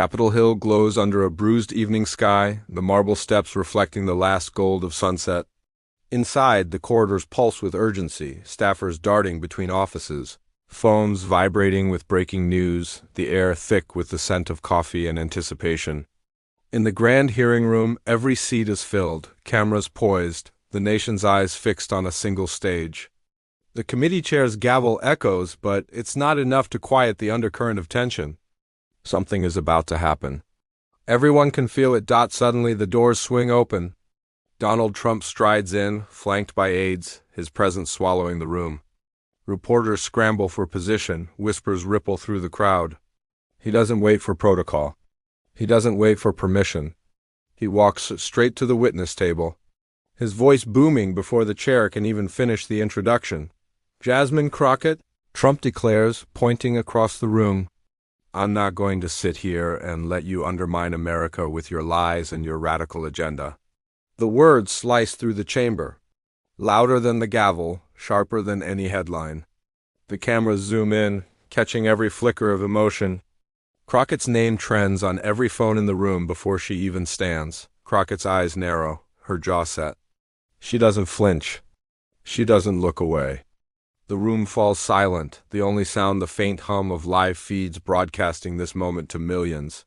Capitol Hill glows under a bruised evening sky, the marble steps reflecting the last gold of sunset. Inside, the corridors pulse with urgency, staffers darting between offices, phones vibrating with breaking news, the air thick with the scent of coffee and anticipation. In the grand hearing room, every seat is filled, cameras poised, the nation's eyes fixed on a single stage. The committee chair's gavel echoes, but it's not enough to quiet the undercurrent of tension. Something is about to happen. Everyone can feel it. Suddenly, the doors swing open. Donald Trump strides in, flanked by aides, his presence swallowing the room. Reporters scramble for position, whispers ripple through the crowd. He doesn't wait for protocol. He doesn't wait for permission. He walks straight to the witness table, his voice booming before the chair can even finish the introduction. "Jasmine Crockett," Trump declares, pointing across the room. "I'm not going to sit here and let you undermine America with your lies and your radical agenda." The words slice through the chamber, louder than the gavel, sharper than any headline. The cameras zoom in, catching every flicker of emotion. Crockett's name trends on every phone in the room before she even stands. Crockett's eyes narrow, her jaw set. She doesn't flinch. She doesn't look away. The room falls silent, the only sound the faint hum of live feeds broadcasting this moment to millions.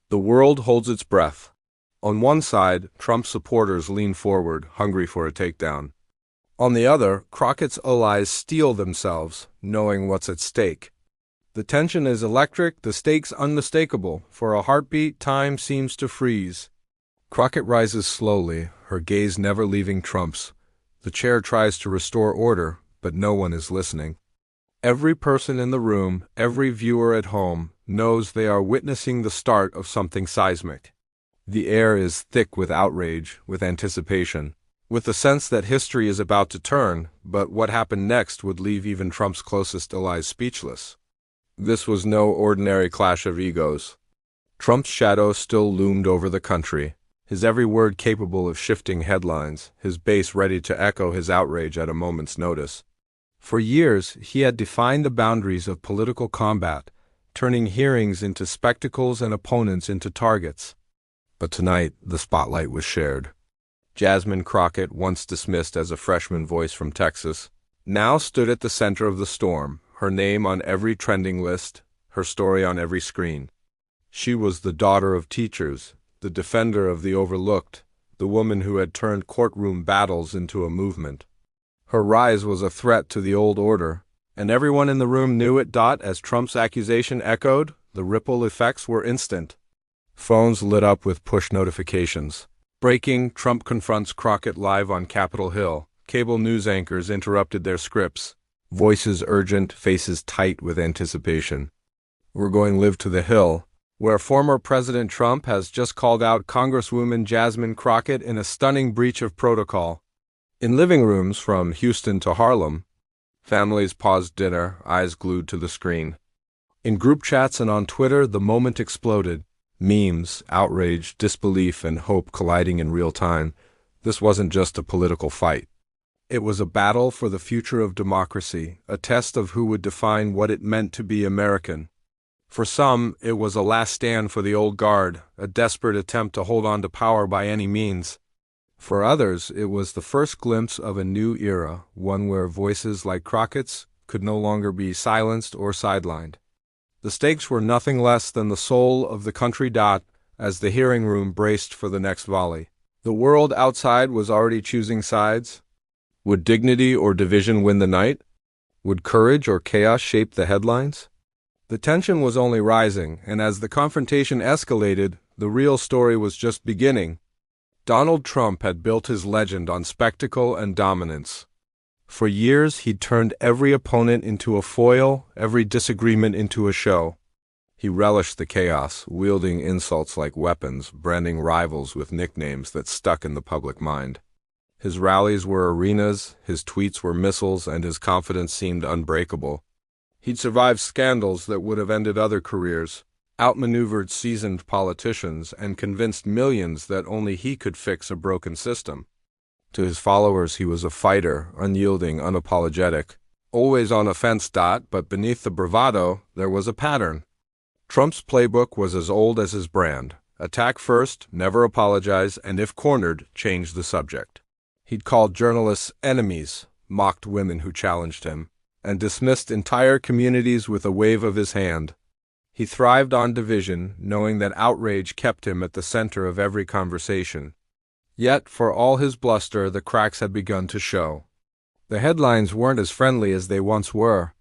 The world holds its breath. On one side, Trump's supporters lean forward, hungry for a takedown. On the other, Crockett's allies steel themselves, knowing what's at stake. The tension is electric, the stakes unmistakable. For a heartbeat, time seems to freeze. Crockett rises slowly, her gaze never leaving Trump's. The chair tries to restore order, but no one is listening. Every person in the room, every viewer at home, knows they are witnessing the start of something seismic. The air is thick with outrage, with anticipation, with the sense that history is about to turn, but what happened next would leave even Trump's closest allies speechless. This was no ordinary clash of egos. Trump's shadow still loomed over the country, his every word capable of shifting headlines, his base ready to echo his outrage at a moment's notice. For years, he had defined the boundaries of political combat, turning hearings into spectacles and opponents into targets. But tonight, the spotlight was shared. Jasmine Crockett, once dismissed as a freshman voice from Texas, now stood at the center of the storm, her name on every trending list, her story on every screen. She was the daughter of teachers, the defender of the overlooked, the woman who had turned courtroom battles into a movement. Her rise was a threat to the old order, and everyone in the room knew it. As Trump's accusation echoed, the ripple effects were instant. Phones lit up with push notifications. Breaking, Trump confronts Crockett live on Capitol Hill. Cable news anchors interrupted their scripts. Voices urgent, faces tight with anticipation. "We're going live to the Hill," where former President Trump has just called out Congresswoman Jasmine Crockett in a stunning breach of protocol. In living rooms from Houston to Harlem, families paused dinner, eyes glued to the screen. In group chats and on Twitter, the moment exploded. Memes, outrage, disbelief, and hope colliding in real time. This wasn't just a political fight. It was a battle for the future of democracy, a test of who would define what it meant to be American. For some, it was a last stand for the old guard, a desperate attempt to hold on to power by any means. For others, it was the first glimpse of a new era, one where voices like Crockett's could no longer be silenced or sidelined. The stakes were nothing less than the soul of the country. As the hearing room braced for the next volley, the world outside was already choosing sides. Would dignity or division win the night? Would courage or chaos shape the headlines? The tension was only rising, and as the confrontation escalated, the real story was just beginning. Donald Trump had built his legend on spectacle and dominance. For years, he'd turned every opponent into a foil, every disagreement into a show. He relished the chaos, wielding insults like weapons, branding rivals with nicknames that stuck in the public mind. His rallies were arenas, his tweets were missiles, and his confidence seemed unbreakable. He'd survived scandals that would have ended other careers, outmaneuvered seasoned politicians, and convinced millions that only he could fix a broken system. To his followers, he was a fighter, unyielding, unapologetic, always on offense. But beneath the bravado, there was a pattern. Trump's playbook was as old as his brand. Attack first, never apologize, and if cornered, change the subject. He'd called journalists enemies, mocked women who challenged him, and dismissed entire communities with a wave of his hand. He thrived on division, knowing that outrage kept him at the center of every conversation. Yet, for all his bluster, the cracks had begun to show. The headlines weren't as friendly as they once were.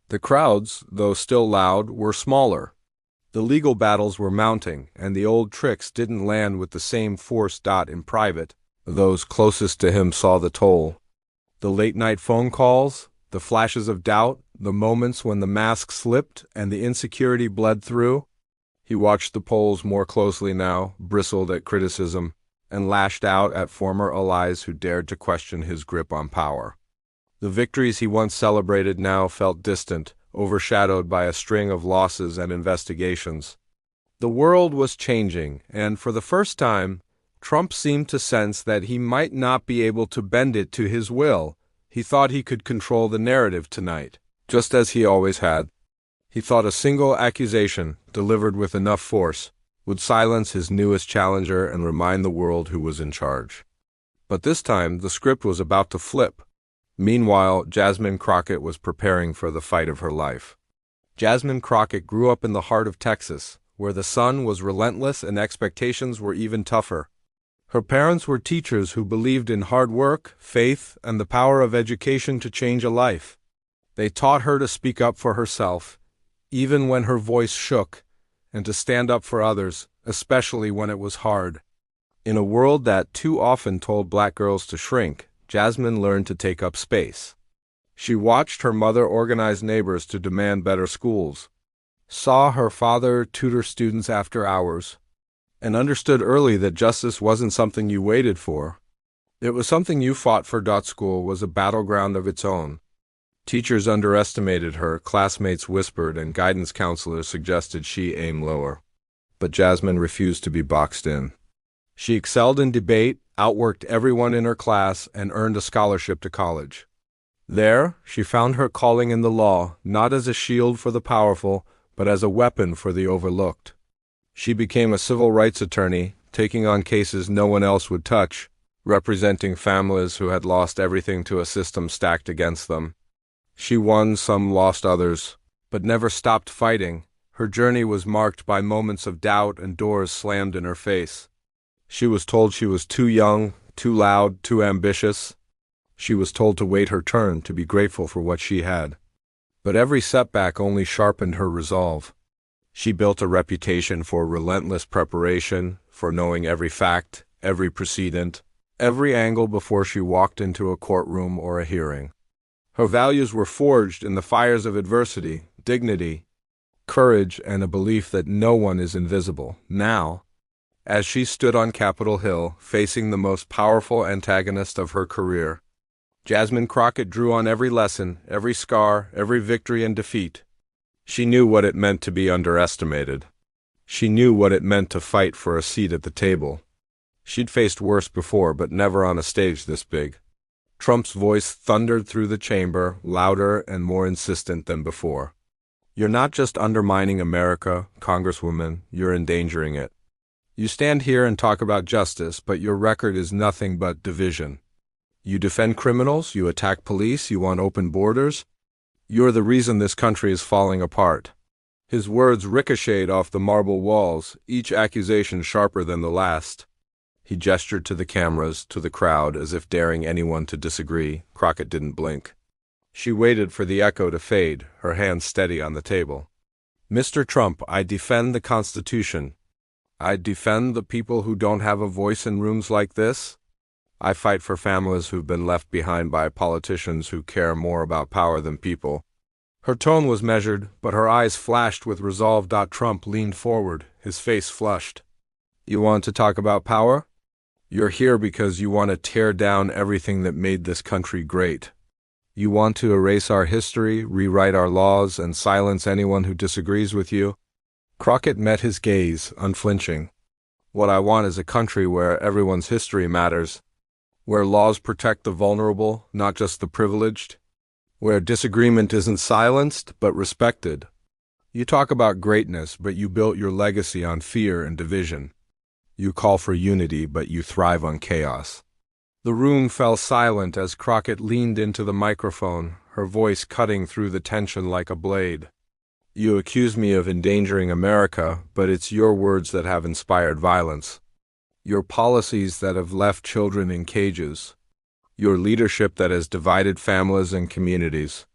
The crowds, though still loud, were smaller. The legal battles were mounting, and the old tricks didn't land with the same force. In private, those closest to him saw the toll. The late-night phone calls, the flashes of doubt, the moments when the mask slipped and the insecurity bled through. He watched the polls more closely now, bristled at criticism, and lashed out at former allies who dared to question his grip on power. The victories he once celebrated now felt distant, overshadowed by a string of losses and investigations. The world was changing, and for the first time, Trump seemed to sense that he might not be able to bend it to his will. He thought he could control the narrative tonight, just as he always had. He thought a single accusation, delivered with enough force, would silence his newest challenger and remind the world who was in charge. But this time, the script was about to flip. Meanwhile, Jasmine Crockett was preparing for the fight of her life. Jasmine Crockett grew up in the heart of Texas, where the sun was relentless and expectations were even tougher. Her parents were teachers who believed in hard work, faith, and the power of education to change a life. They taught her to speak up for herself, even when her voice shook, and to stand up for others, especially when it was hard. In a world that too often told black girls to shrink, Jasmine learned to take up space. She watched her mother organize neighbors to demand better schools, saw her father tutor students after hours, and understood early that justice wasn't something you waited for. It was something you fought for. School was a battleground of its own. Teachers underestimated her, classmates whispered, and guidance counselors suggested she aim lower. But Jasmine refused to be boxed in. She excelled in debate, outworked everyone in her class, and earned a scholarship to college. There, she found her calling in the law, not as a shield for the powerful, but as a weapon for the overlooked. She became a civil rights attorney, taking on cases no one else would touch, representing families who had lost everything to a system stacked against them. She won some, lost others, but never stopped fighting. Her journey was marked by moments of doubt and doors slammed in her face. She was told she was too young, too loud, too ambitious. She was told to wait her turn, to be grateful for what she had. But every setback only sharpened her resolve. She built a reputation for relentless preparation, for knowing every fact, every precedent, every angle before she walked into a courtroom or a hearing. Her values were forged in the fires of adversity, dignity, courage, and a belief that no one is invisible. Now, as she stood on Capitol Hill, facing the most powerful antagonist of her career, Jasmine Crockett drew on every lesson, every scar, every victory and defeat. She knew what it meant to be underestimated. She knew what it meant to fight for a seat at the table. She'd faced worse before, but never on a stage this big. Trump's voice thundered through the chamber, louder and more insistent than before. You're not just undermining America, Congresswoman, you're endangering it. You stand here and talk about justice, but your record is nothing but division. You defend criminals, you attack police, you want open borders. You're the reason this country is falling apart. His words ricocheted off the marble walls, each accusation sharper than the last. He gestured to the cameras, to the crowd, as if daring anyone to disagree. Crockett didn't blink. She waited for the echo to fade, her hands steady on the table. Mr. Trump, I defend the Constitution. I defend the people who don't have a voice in rooms like this. I fight for families who've been left behind by politicians who care more about power than people. Her tone was measured, but her eyes flashed with resolve. Trump leaned forward, his face flushed. You want to talk about power? You're here because you want to tear down everything that made this country great. You want to erase our history, rewrite our laws, and silence anyone who disagrees with you? Crockett met his gaze, unflinching. What I want is a country where everyone's history matters, where laws protect the vulnerable, not just the privileged, where disagreement isn't silenced, but respected. You talk about greatness, but you built your legacy on fear and division. You call for unity, but you thrive on chaos. The room fell silent as Crockett leaned into the microphone, her voice cutting through the tension like a blade. You accuse me of endangering America, but it's your words that have inspired violence. Your policies that have left children in cages. Your leadership that has divided families and communities.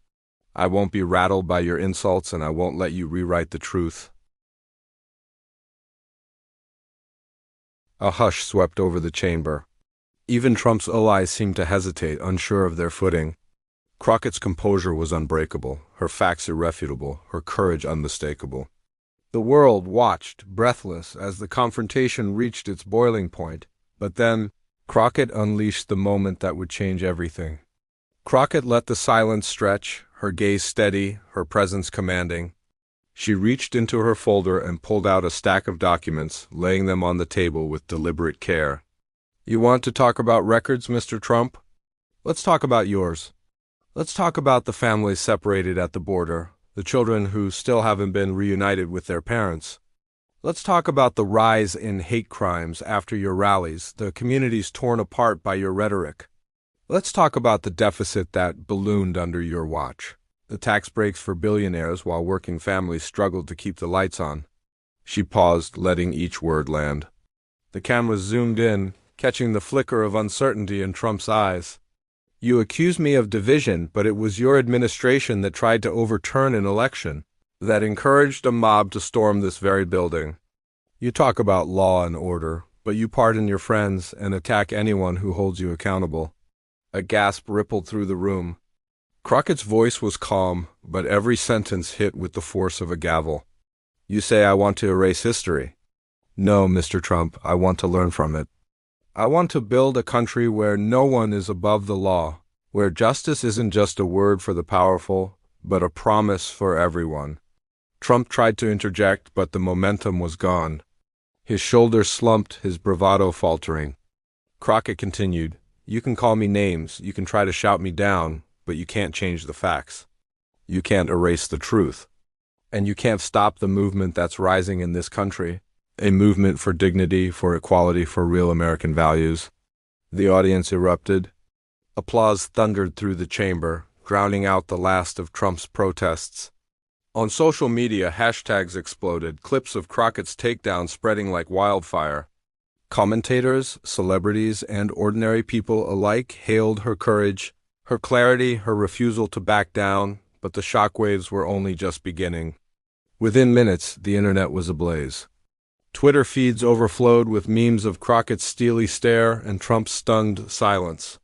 I won't be rattled by your insults, and I won't let you rewrite the truth. A hush swept over the chamber. Even Trump's allies seemed to hesitate, unsure of their footing. Crockett's composure was unbreakable, her facts irrefutable, her courage unmistakable. The world watched, breathless, as the confrontation reached its boiling point, but then Crockett unleashed the moment that would change everything. Crockett let the silence stretch, her gaze steady, her presence commanding. She reached into her folder and pulled out a stack of documents, laying them on the table with deliberate care. You want to talk about records, Mr. Trump? Let's talk about yours. Let's talk about the families separated at the border, the children who still haven't been reunited with their parents. Let's talk about the rise in hate crimes after your rallies, the communities torn apart by your rhetoric. Let's talk about the deficit that ballooned under your watch, the tax breaks for billionaires while working families struggled to keep the lights on. She paused, letting each word land. The camera zoomed in, catching the flicker of uncertainty in Trump's eyes. You accuse me of division, but it was your administration that tried to overturn an election, that encouraged a mob to storm this very building. You talk about law and order, but you pardon your friends and attack anyone who holds you accountable. A gasp rippled through the room. Crockett's voice was calm, but every sentence hit with the force of a gavel. You say I want to erase history. No, Mr. Trump, I want to learn from it. I want to build a country where no one is above the law, where justice isn't just a word for the powerful, but a promise for everyone. Trump tried to interject, but the momentum was gone. His shoulders slumped, his bravado faltering. Crockett continued, You can call me names, you can try to shout me down, but you can't change the facts. You can't erase the truth. And you can't stop the movement that's rising in this country. A movement for dignity, for equality, for real American values. The audience erupted. Applause thundered through the chamber, drowning out the last of Trump's protests. On social media, hashtags exploded, clips of Crockett's takedown spreading like wildfire. Commentators, celebrities, and ordinary people alike hailed her courage, her clarity, her refusal to back down, but the shockwaves were only just beginning. Within minutes, the internet was ablaze. Twitter feeds overflowed with memes of Crockett's steely stare and Trump's stunned silence.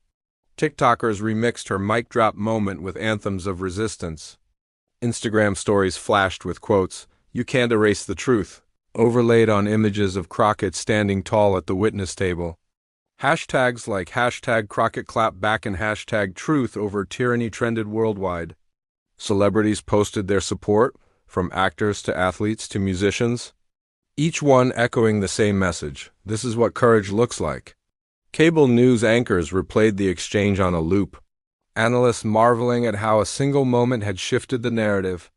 TikTokers remixed her mic drop moment with anthems of resistance. Instagram stories flashed with quotes, "You can't erase the truth," overlaid on images of Crockett standing tall at the witness table. Hashtags like hashtag Crockett clap back and hashtag truth over tyranny trended worldwide. Celebrities posted their support, from actors to athletes to musicians. Each one echoing the same message, this is what courage looks like. Cable news anchors replayed the exchange on a loop, analysts marveling at how a single moment had shifted the narrative.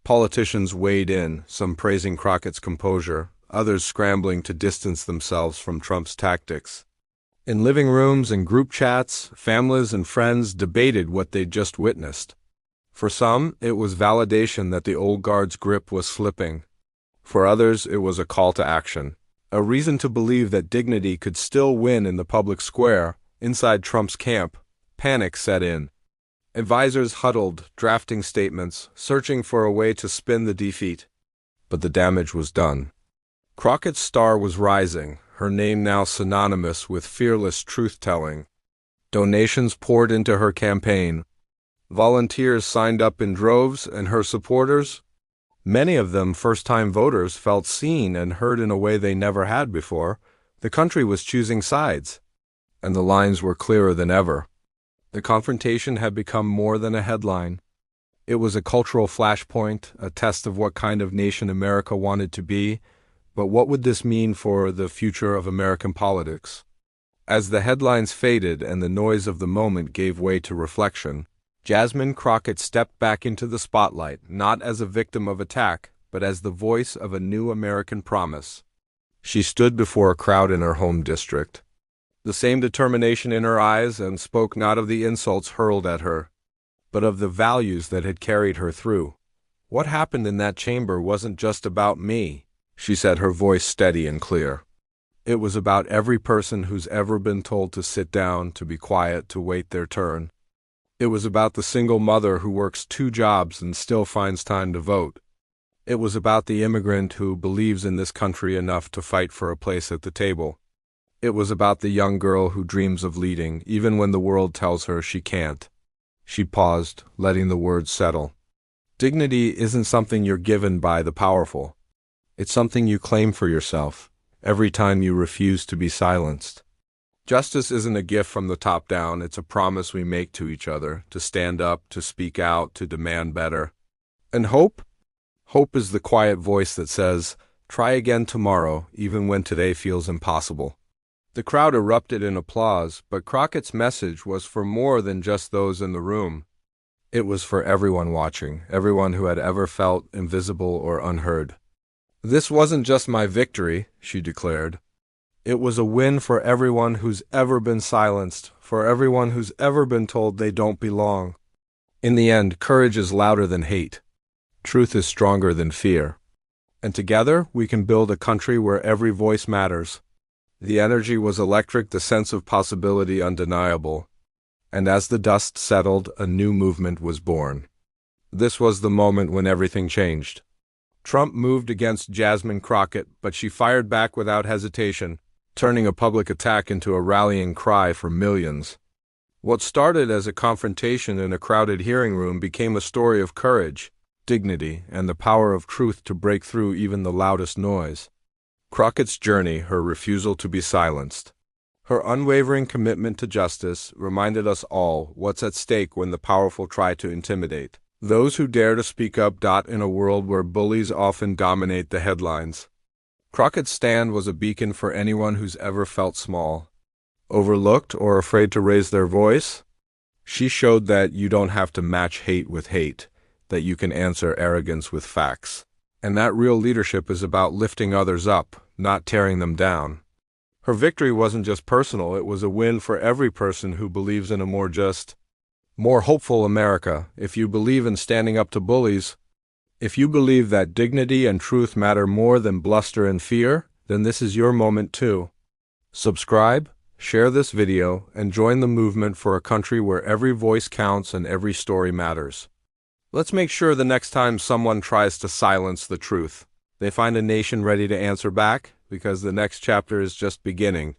Politicians weighed in, some praising Crockett's composure, others scrambling to distance themselves from Trump's tactics. In living rooms and group chats, families and friends debated what they'd just witnessed. For some, it was validation that the old guard's grip was slipping. For others, it was a call to action, a reason to believe that dignity could still win in the public square. Inside Trump's camp, panic set in. Advisors huddled, drafting statements, searching for a way to spin the defeat. But the damage was done. Crockett's star was rising, her name now synonymous with fearless truth-telling. Donations poured into her campaign. Volunteers signed up in droves, and her supporters, many of them first-time voters, felt seen and heard in a way they never had before. The country was choosing sides, and the lines were clearer than ever. The confrontation had become more than a headline. It was a cultural flashpoint, a test of what kind of nation America wanted to be, but what would this mean for the future of American politics? As the headlines faded and the noise of the moment gave way to reflection, Jasmine Crockett stepped back into the spotlight, not as a victim of attack, but as the voice of a new American promise. She stood before a crowd in her home district, the same determination in her eyes, and spoke not of the insults hurled at her, but of the values that had carried her through. "What happened in that chamber wasn't just about me," she said, her voice steady and clear. "It was about every person who's ever been told to sit down, to be quiet, to wait their turn. It was about the single mother who works 2 jobs and still finds time to vote. It was about the immigrant who believes in this country enough to fight for a place at the table. It was about the young girl who dreams of leading, even when the world tells her she can't." She paused, letting the words settle. "Dignity isn't something you're given by the powerful. It's something you claim for yourself, every time you refuse to be silenced. Justice isn't a gift from the top down, it's a promise we make to each other, to stand up, to speak out, to demand better. And hope? Hope is the quiet voice that says, try again tomorrow, even when today feels impossible." The crowd erupted in applause, but Crockett's message was for more than just those in the room. It was for everyone watching, everyone who had ever felt invisible or unheard. "This wasn't just my victory," she declared. "It was a win for everyone who's ever been silenced, for everyone who's ever been told they don't belong. In the end, courage is louder than hate. Truth is stronger than fear. And together, we can build a country where every voice matters." The energy was electric, the sense of possibility undeniable. And as the dust settled, a new movement was born. This was the moment when everything changed. Trump moved against Jasmine Crockett, but she fired back without hesitation, turning a public attack into a rallying cry for millions. What started as a confrontation in a crowded hearing room became a story of courage, dignity, and the power of truth to break through even the loudest noise. Crockett's journey, her refusal to be silenced, her unwavering commitment to justice, reminded us all what's at stake when the powerful try to intimidate those who dare to speak up. In a world where bullies often dominate the headlines, Crockett's stand was a beacon for anyone who's ever felt small, overlooked, or afraid to raise their voice. She showed that you don't have to match hate with hate, that you can answer arrogance with facts, and that real leadership is about lifting others up, not tearing them down. Her victory wasn't just personal, it was a win for every person who believes in a more just, more hopeful America. If you believe in standing up to bullies, if you believe that dignity and truth matter more than bluster and fear, then this is your moment too. Subscribe, share this video, and join the movement for a country where every voice counts and every story matters. Let's make sure the next time someone tries to silence the truth, they find a nation ready to answer back, because the next chapter is just beginning.